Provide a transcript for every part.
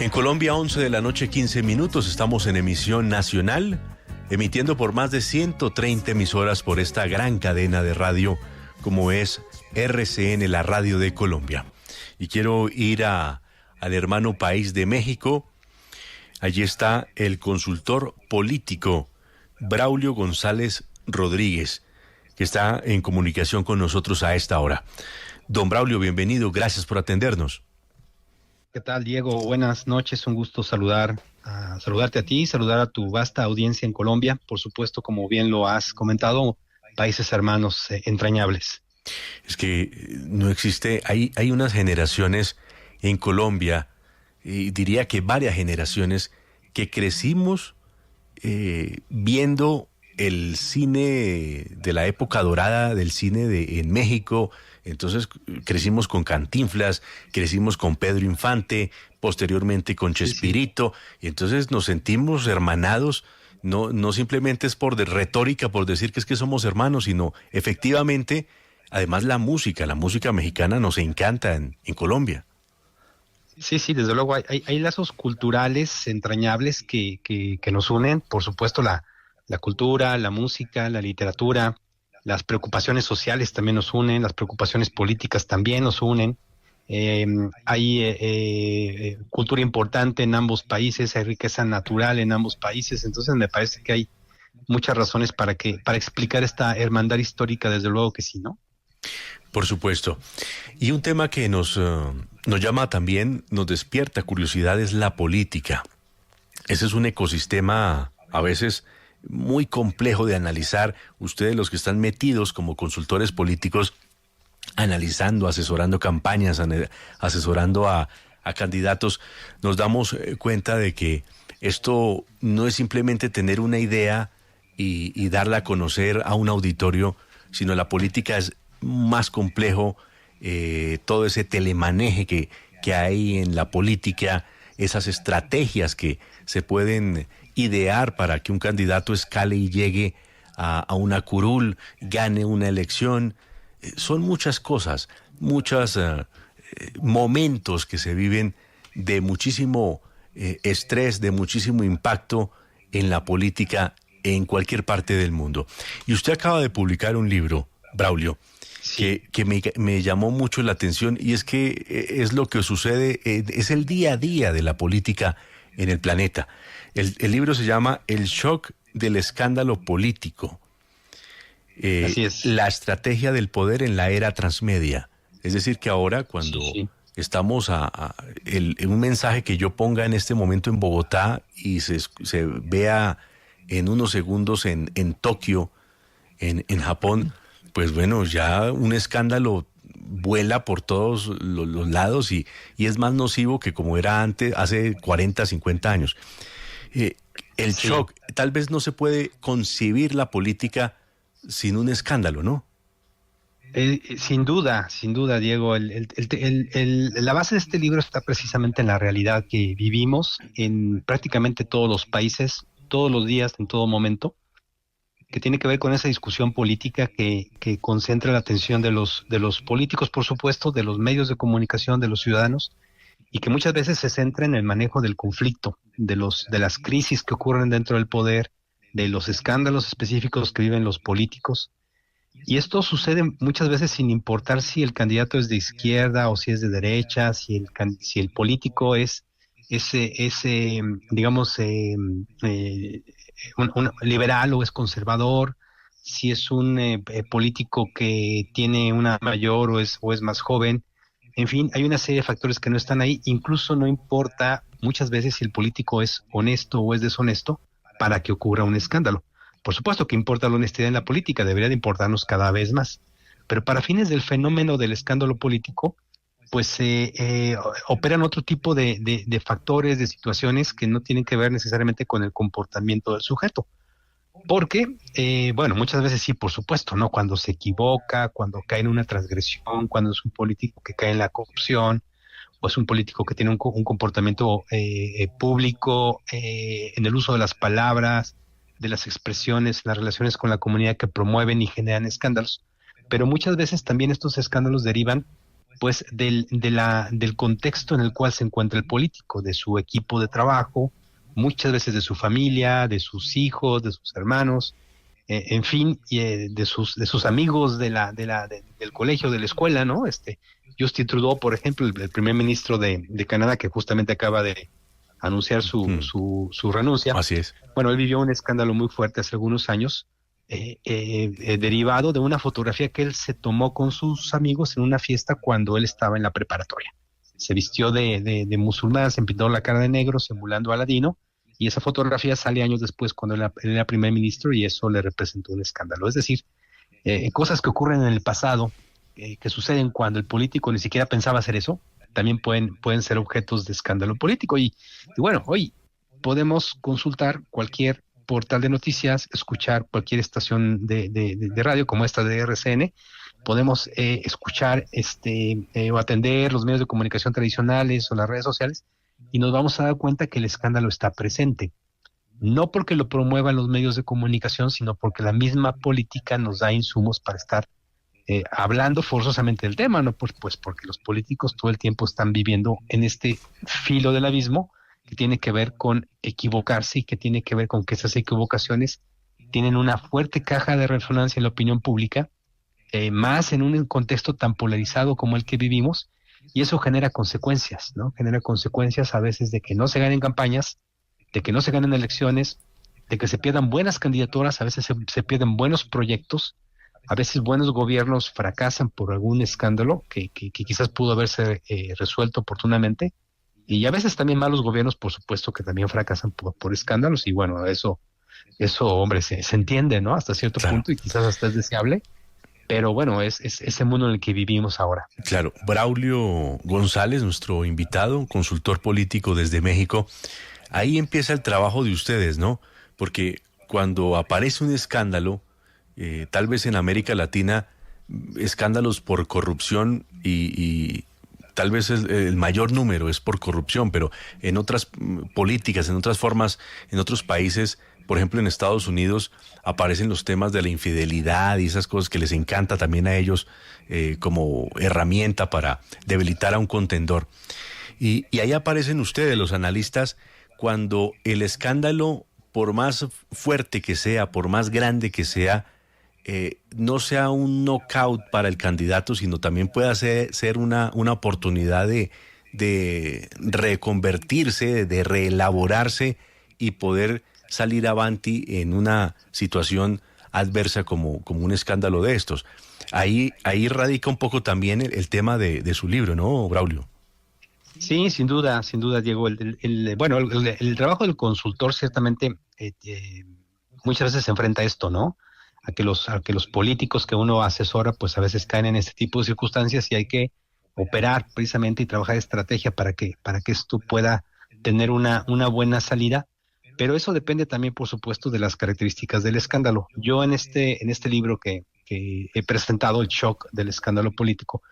En Colombia, 11 de la noche, 15 minutos. Estamos en emisión nacional, emitiendo por más de 130 emisoras por esta gran cadena de radio como es RCN, la radio de Colombia. Y quiero ir al hermano país de México. Allí está el consultor político Braulio González Rodríguez, que está en comunicación con nosotros a esta hora. Don Braulio, bienvenido, gracias por atendernos. ¿Qué tal, Diego? Buenas noches, un gusto saludarte a ti, saludar a tu vasta audiencia en Colombia, por supuesto, como bien lo has comentado, países hermanos entrañables. Es que no existe, hay unas generaciones en Colombia, y diría que varias generaciones, que crecimos viendo el cine de la época dorada del cine en México. Entonces crecimos con Cantinflas, crecimos con Pedro Infante, posteriormente con Chespirito, y entonces nos sentimos hermanados. No simplemente es por retórica, por decir que es que somos hermanos, sino efectivamente, además la música mexicana nos encanta en Colombia. Sí, desde luego hay lazos culturales entrañables que nos unen, por supuesto la cultura, la música, la literatura. Las preocupaciones sociales también nos unen, las preocupaciones políticas también nos unen. Hay cultura importante en ambos países, hay riqueza natural en ambos países, entonces me parece que hay muchas razones para explicar esta hermandad histórica, desde luego que sí, ¿no? Por supuesto. Y un tema que nos llama también, nos despierta curiosidad, es la política. Ese es un ecosistema a veces muy complejo de analizar. Ustedes, los que están metidos como consultores políticos, analizando, asesorando campañas, asesorando a candidatos, nos damos cuenta de que esto no es simplemente tener una idea y darla a conocer a un auditorio, sino la política es más complejo. Todo ese telemaneje que hay en la política, esas estrategias que se pueden idear para que un candidato escale y llegue a una curul, gane una elección. Son muchas cosas, muchos momentos que se viven de muchísimo estrés, de muchísimo impacto en la política en cualquier parte del mundo. Y usted acaba de publicar un libro, Braulio, sí, que me llamó mucho la atención, y es que es lo que sucede, es el día a día de la política en el planeta. El libro se llama El shock del escándalo político. Así es. La estrategia del poder en la era transmedia. Es decir, que ahora cuando estamos en un mensaje que yo ponga en este momento en Bogotá y se vea en unos segundos en Tokio, en Japón, pues bueno, ya un escándalo vuela por todos los lados y es más nocivo que como era antes, hace 40, 50 años. El shock, tal vez no se puede concebir la política sin un escándalo, ¿no? Sin duda, Diego. La base de este libro está precisamente en la realidad que vivimos en prácticamente todos los países, todos los días, en todo momento, que tiene que ver con esa discusión política que concentra la atención de los políticos, por supuesto, de los medios de comunicación, de los ciudadanos, y que muchas veces se centra en el manejo del conflicto, de las crisis que ocurren dentro del poder, de los escándalos específicos que viven los políticos. Y esto sucede muchas veces sin importar si el candidato es de izquierda o si es de derecha, si el político es digamos, un liberal o es conservador, si es un político que tiene una mayor o es más joven. En fin, hay una serie de factores que no están ahí. Incluso no importa muchas veces si el político es honesto o es deshonesto para que ocurra un escándalo. Por supuesto que importa la honestidad en la política, debería de importarnos cada vez más. Pero para fines del fenómeno del escándalo político, pues operan otro tipo de factores, de situaciones que no tienen que ver necesariamente con el comportamiento del sujeto. Porque, bueno, muchas veces sí, por supuesto, ¿no? Cuando se equivoca, cuando cae en una transgresión, cuando es un político que cae en la corrupción, o es un político que tiene un comportamiento público en el uso de las palabras, de las expresiones, las relaciones con la comunidad que promueven y generan escándalos. Pero muchas veces también estos escándalos derivan pues del contexto en el cual se encuentra el político, de su equipo de trabajo, muchas veces de su familia, de sus hijos, de sus hermanos, en fin, de sus amigos del colegio, de la escuela, ¿no? Justin Trudeau, por ejemplo, el primer ministro de Canadá, que justamente acaba de anunciar su renuncia. Así es. Bueno, él vivió un escándalo muy fuerte hace algunos años, derivado de una fotografía que él se tomó con sus amigos en una fiesta cuando él estaba en la preparatoria. Se vistió de musulmán, se pintó la cara de negro, simulando a Aladino, y esa fotografía sale años después cuando él era primer ministro, y eso le representó un escándalo. Es decir, cosas que ocurren en el pasado, que suceden cuando el político ni siquiera pensaba hacer eso, también pueden ser objetos de escándalo político. Y bueno, hoy podemos consultar cualquier portal de noticias, escuchar cualquier estación de radio como esta de RCN, podemos escuchar o atender los medios de comunicación tradicionales o las redes sociales, y nos vamos a dar cuenta que el escándalo está presente. No porque lo promuevan los medios de comunicación, sino porque la misma política nos da insumos para estar hablando forzosamente del tema, ¿no? Pues porque los políticos todo el tiempo están viviendo en este filo del abismo, que tiene que ver con equivocarse y que tiene que ver con que esas equivocaciones tienen una fuerte caja de resonancia en la opinión pública, más en un contexto tan polarizado como el que vivimos, y eso genera consecuencias, ¿no? Genera consecuencias a veces de que no se ganen campañas, de que no se ganen elecciones, de que se pierdan buenas candidaturas, a veces se pierden buenos proyectos, a veces buenos gobiernos fracasan por algún escándalo que quizás pudo haberse resuelto oportunamente, y a veces también malos gobiernos, por supuesto, que también fracasan por escándalos, y bueno, eso hombre, se entiende, ¿no? Hasta cierto punto, y quizás hasta es deseable, pero bueno, es ese mundo en el que vivimos ahora. Claro. Braulio González, nuestro invitado, consultor político desde México, ahí empieza el trabajo de ustedes, ¿no? Porque cuando aparece un escándalo, tal vez en América Latina, escándalos por corrupción y tal vez el mayor número es por corrupción, pero en otras políticas, en otras formas, en otros países, por ejemplo en Estados Unidos, aparecen los temas de la infidelidad y esas cosas que les encanta también a ellos como herramienta para debilitar a un contendor. Y ahí aparecen ustedes, los analistas, cuando el escándalo, por más fuerte que sea, por más grande que sea, no sea un knockout para el candidato, sino también pueda ser una oportunidad de reconvertirse, de reelaborarse y poder salir avanti en una situación adversa como un escándalo de estos. Ahí radica un poco también el tema de su libro, ¿no, Braulio? Sí, sin duda, Diego. El trabajo del consultor ciertamente muchas veces se enfrenta a esto, ¿no? A que los políticos que uno asesora, pues a veces caen en este tipo de circunstancias, y hay que operar precisamente y trabajar estrategia para que esto pueda tener una buena salida. Pero eso depende también, por supuesto, de las características del escándalo. Yo en este libro que he presentado, El shock del escándalo político,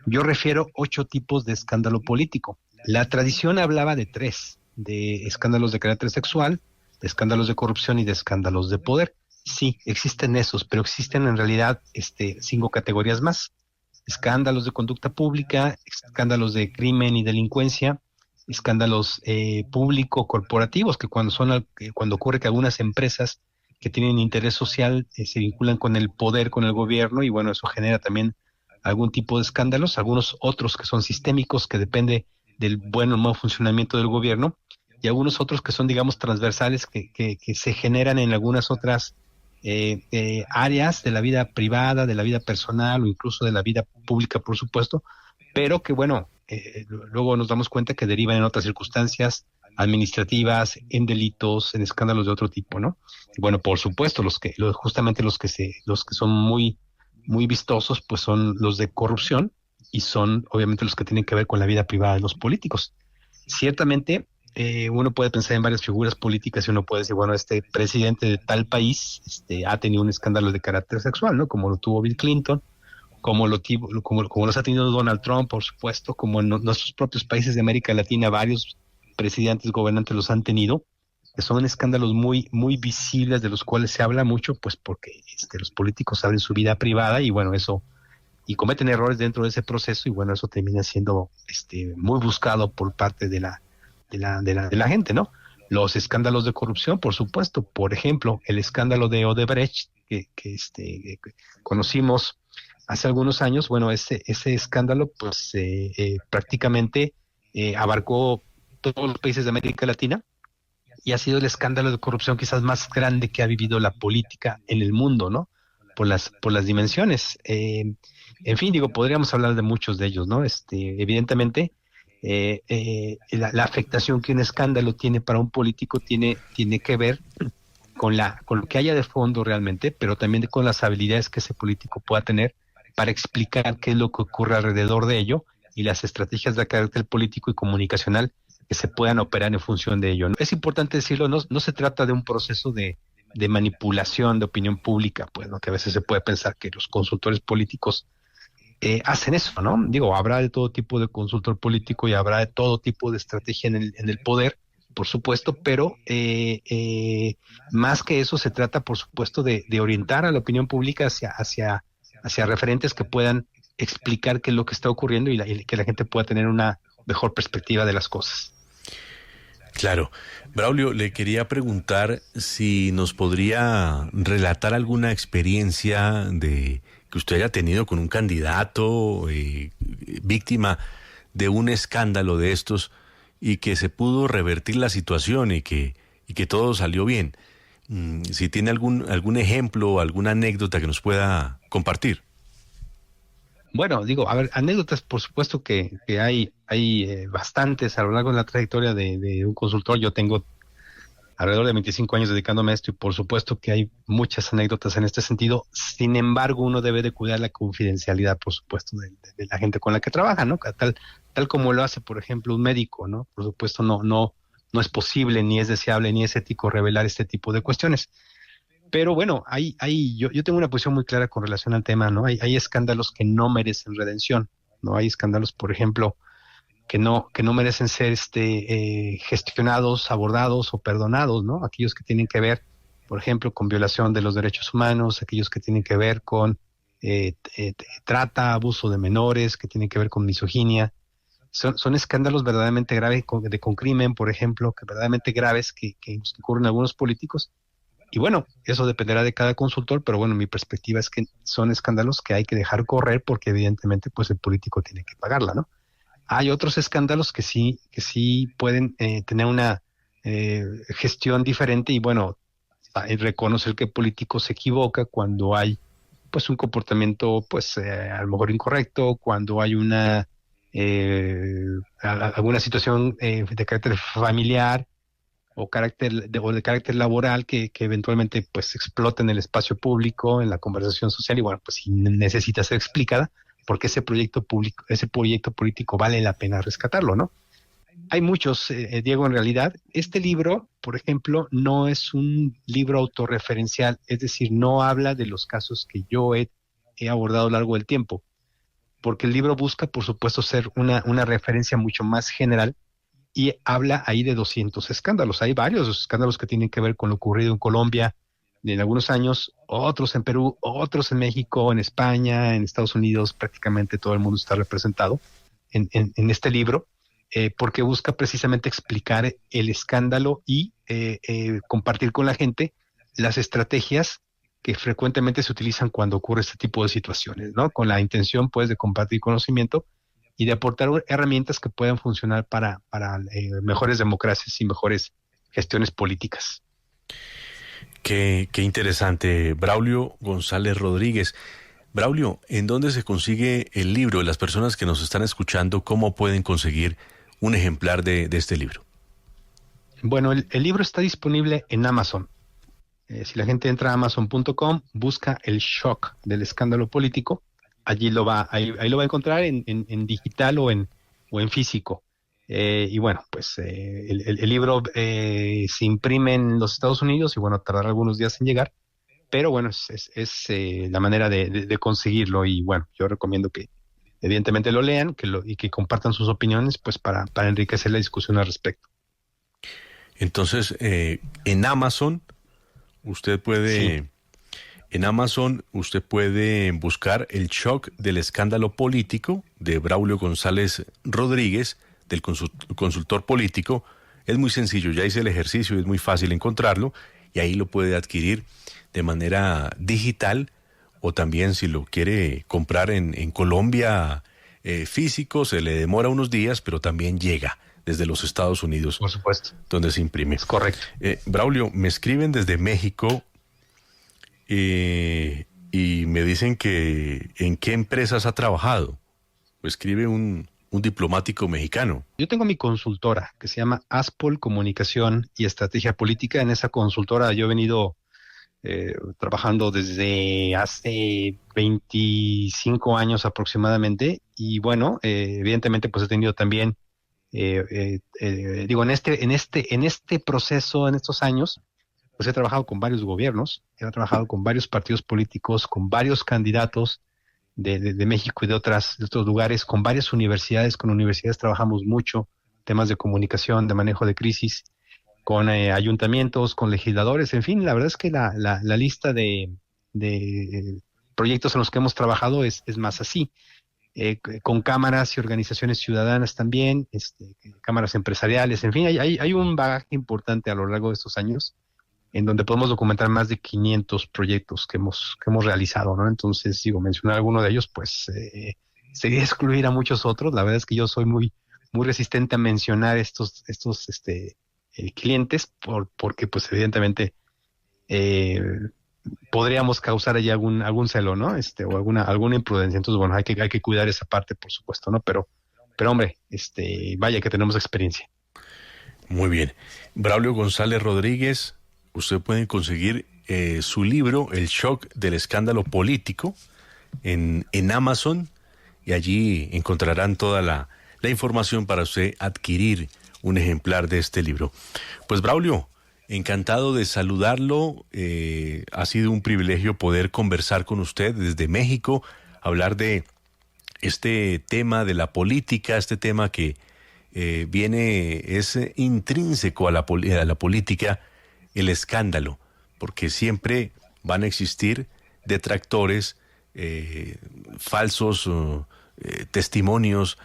yo refiero 8 tipos de escándalo político. La tradición hablaba de 3, de escándalos de carácter sexual, de escándalos de corrupción y de escándalos de poder. Sí, existen esos, pero existen en realidad 5 categorías más: escándalos de conducta pública, escándalos de crimen y delincuencia, escándalos público-corporativos, que cuando ocurre que algunas empresas que tienen interés social se vinculan con el poder, con el gobierno, y bueno, eso genera también algún tipo de escándalos. Algunos otros que son sistémicos, que depende del buen o mal funcionamiento del gobierno, y algunos otros que son, digamos, transversales, que se generan en algunas otras áreas de la vida privada, de la vida personal o incluso de la vida pública, por supuesto, pero que bueno, luego nos damos cuenta que derivan en otras circunstancias administrativas, en delitos, en escándalos de otro tipo, ¿no? Y bueno, por supuesto, justamente los que son muy, muy vistosos, pues son los de corrupción, y son obviamente los que tienen que ver con la vida privada de los políticos. Ciertamente, uno puede pensar en varias figuras políticas y uno puede decir, bueno, este presidente de tal país ha tenido un escándalo de carácter sexual, ¿no? Como lo tuvo Bill Clinton, como los ha tenido Donald Trump, por supuesto, como en nuestros propios países de América Latina, varios presidentes, gobernantes los han tenido, que son escándalos muy, muy visibles, de los cuales se habla mucho, pues porque los políticos abren su vida privada, y bueno, eso y cometen errores dentro de ese proceso, y bueno, eso termina siendo muy buscado por parte de la gente, ¿no? Los escándalos de corrupción, por supuesto, por ejemplo, el escándalo de Odebrecht, que conocimos hace algunos años. Bueno, ese escándalo pues prácticamente abarcó todos los países de América Latina, y ha sido el escándalo de corrupción quizás más grande que ha vivido la política en el mundo, ¿no? Por las dimensiones. En fin, digo, podríamos hablar de muchos de ellos, ¿no? Evidentemente, la afectación que un escándalo tiene para un político tiene que ver con lo que haya de fondo realmente, pero también con las habilidades que ese político pueda tener para explicar qué es lo que ocurre alrededor de ello, y las estrategias de carácter político y comunicacional que se puedan operar en función de ello, ¿no? Es importante decirlo, no se trata de un proceso de manipulación de opinión pública, pues, ¿no? Que a veces se puede pensar que los consultores políticos hacen eso, ¿no? Digo, habrá de todo tipo de consultor político y habrá de todo tipo de estrategia en el poder, por supuesto, pero más que eso se trata, por supuesto, de orientar a la opinión pública hacia referentes que puedan explicar qué es lo que está ocurriendo, y que la gente pueda tener una mejor perspectiva de las cosas. Claro. Braulio, le quería preguntar si nos podría relatar alguna experiencia que usted haya tenido con un candidato víctima de un escándalo de estos, y que se pudo revertir la situación y que todo salió bien. Si tiene algún ejemplo o alguna anécdota que nos pueda compartir. Bueno, digo, a ver, anécdotas, por supuesto que hay bastantes a lo largo de la trayectoria de un consultor. Yo tengo alrededor de 25 años dedicándome a esto, y por supuesto que hay muchas anécdotas en este sentido. Sin embargo, uno debe de cuidar la confidencialidad, por supuesto, de la gente con la que trabaja, ¿no? Tal como lo hace, por ejemplo, un médico, ¿no? Por supuesto, no es posible, ni es deseable, ni es ético revelar este tipo de cuestiones. Pero bueno, yo tengo una posición muy clara con relación al tema, ¿no? Hay escándalos que no merecen redención, ¿no? Hay escándalos, por ejemplo, que no merecen ser gestionados, abordados o perdonados, ¿no? Aquellos que tienen que ver, por ejemplo, con violación de los derechos humanos, aquellos que tienen que ver con trata, abuso de menores, que tienen que ver con misoginia. Son escándalos verdaderamente graves con crimen, por ejemplo, que verdaderamente graves que ocurren en algunos políticos. Y bueno, eso dependerá de cada consultor, pero bueno, mi perspectiva es que son escándalos que hay que dejar correr, porque evidentemente pues el político tiene que pagarla, ¿no? Hay otros escándalos que sí pueden tener una gestión diferente, y bueno, reconocer que el político se equivoca cuando hay pues un comportamiento pues a lo mejor incorrecto, cuando hay alguna situación de carácter familiar o de carácter laboral que eventualmente pues explota en el espacio público, en la conversación social, y bueno, pues si necesita ser explicada, porque ese proyecto político vale la pena rescatarlo, ¿no? Hay muchos, Diego, en realidad. Este libro, por ejemplo, no es un libro autorreferencial, es decir, no habla de los casos que yo he abordado a lo largo del tiempo, porque el libro busca, por supuesto, ser una referencia mucho más general, y habla ahí de 200 escándalos. Hay varios escándalos que tienen que ver con lo ocurrido en Colombia en algunos años, otros en Perú, otros en México, en España, en Estados Unidos. Prácticamente todo el mundo está representado en este libro, porque busca precisamente explicar el escándalo y compartir con la gente las estrategias que frecuentemente se utilizan cuando ocurre este tipo de situaciones, ¿no? Con la intención, pues, de compartir conocimiento y de aportar herramientas que puedan funcionar para mejores democracias y mejores gestiones políticas. Qué interesante. Braulio González Rodríguez. Braulio, ¿en dónde se consigue el libro? Las personas que nos están escuchando, ¿cómo pueden conseguir un ejemplar de este libro? Bueno, el libro está disponible en Amazon. Si la gente entra a amazon.com, busca El shock del escándalo político, ahí lo va a encontrar en digital o en físico. Y bueno, pues el libro se imprime en los Estados Unidos, y bueno, tardará algunos días en llegar, pero bueno, es la manera de conseguirlo. Y bueno, yo recomiendo que evidentemente lo lean, y que compartan sus opiniones, pues para enriquecer la discusión al respecto. Entonces, en Amazon usted puede En Amazon usted puede buscar El shock del escándalo político de Braulio González Rodríguez, del consultor político. Es muy sencillo, ya hice el ejercicio, es muy fácil encontrarlo y ahí lo puede adquirir de manera digital, o también si lo quiere comprar en Colombia físico, se le demora unos días, pero también llega desde los Estados Unidos. Por supuesto. Donde se imprime. Es correcto. Braulio, me escriben desde México y me dicen que en qué empresas ha trabajado. Escribe un diplomático mexicano. Yo tengo mi consultora que se llama Aspol Comunicación y Estrategia Política. En esa consultora yo he venido trabajando desde hace 25 años aproximadamente, y bueno, evidentemente pues he tenido también digo, en este proceso, en estos años, pues he trabajado con varios gobiernos, he trabajado con varios partidos políticos, con varios candidatos de México y de otros lugares, con varias universidades. Con universidades trabajamos mucho temas de comunicación, de manejo de crisis, con ayuntamientos, con legisladores, en fin, la verdad es que la lista de proyectos en los que hemos trabajado es más así. Con cámaras y organizaciones ciudadanas también, cámaras empresariales, en fin, hay un bagaje importante a lo largo de estos años en donde podemos documentar más de 500 proyectos que hemos realizado, ¿no? Entonces, digo, mencionar alguno de ellos, pues sería excluir a muchos otros. La verdad es que yo soy muy resistente a mencionar estos clientes porque pues evidentemente podríamos causar allí algún celo, ¿no? O alguna imprudencia. Entonces, bueno, hay que cuidar esa parte, por supuesto, ¿no? Pero hombre, vaya que tenemos experiencia. Muy bien. Braulio González Rodríguez, usted puede conseguir su libro El shock del escándalo político en Amazon, y allí encontrarán toda la información para usted adquirir un ejemplar de este libro. Pues Braulio, encantado de saludarlo. Ha sido un privilegio poder conversar con usted desde México, hablar de este tema de la política, este tema que es intrínseco a la política, el escándalo, porque siempre van a existir detractores, falsos testimonios,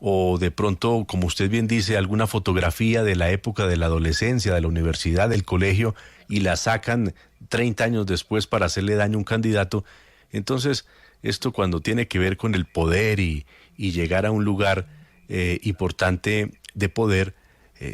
o de pronto, como usted bien dice, alguna fotografía de la época de la adolescencia, de la universidad, del colegio, y la sacan 30 años después para hacerle daño a un candidato. Entonces, esto cuando tiene que ver con el poder y llegar a un lugar importante de poder,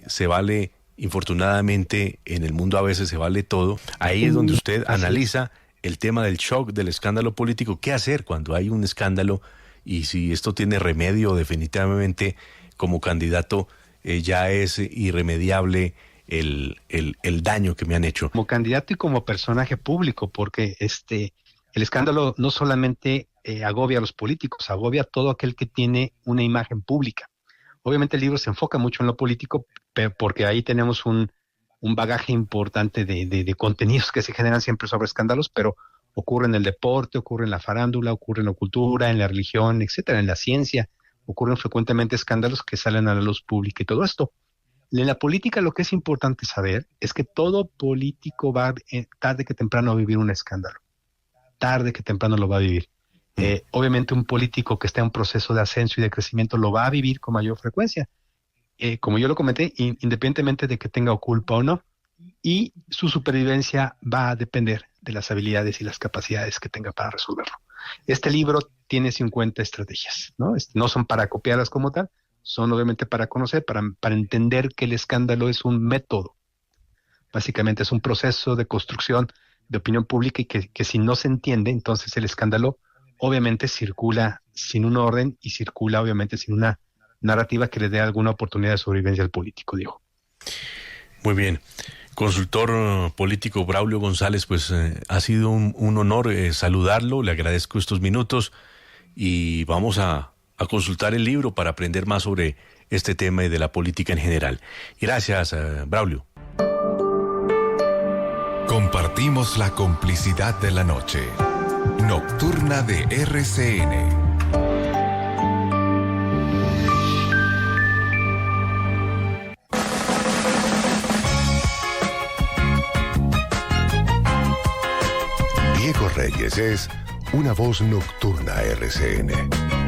se vale, infortunadamente, en el mundo a veces se vale todo. Ahí es donde usted analiza el tema del shock, del escándalo político. ¿Qué hacer cuando hay un escándalo? Y si esto tiene remedio, definitivamente como candidato ya es irremediable el daño que me han hecho. Como candidato y como personaje público, porque el escándalo no solamente agobia a los políticos, agobia a todo aquel que tiene una imagen pública. Obviamente el libro se enfoca mucho en lo político, porque ahí tenemos un bagaje importante de contenidos que se generan siempre sobre escándalos, pero ocurre en el deporte, ocurre en la farándula, ocurre en la cultura, en la religión, etcétera, en la ciencia. Ocurren frecuentemente escándalos que salen a la luz pública y todo esto. En la política lo que es importante saber es que todo político va tarde que temprano a vivir un escándalo. Tarde que temprano lo va a vivir. Obviamente un político que está en un proceso de ascenso y de crecimiento lo va a vivir con mayor frecuencia. Como yo lo comenté, independientemente de que tenga culpa o no, y su supervivencia va a depender de las habilidades y las capacidades que tenga para resolverlo. Este libro tiene 50 estrategias, ¿no? No son para copiarlas como tal, son obviamente para conocer, para entender que el escándalo es un método. Básicamente es un proceso de construcción de opinión pública, y que si no se entiende, entonces el escándalo obviamente circula sin un orden y circula obviamente sin una narrativa que le dé alguna oportunidad de sobrevivencia al político, digo. Muy bien. Consultor político Braulio González, pues ha sido un honor saludarlo, le agradezco estos minutos y vamos a consultar el libro para aprender más sobre este tema y de la política en general. Gracias, Braulio. Compartimos la complicidad de la noche. Nocturna de RCN. Reyes es Una Voz Nocturna RCN.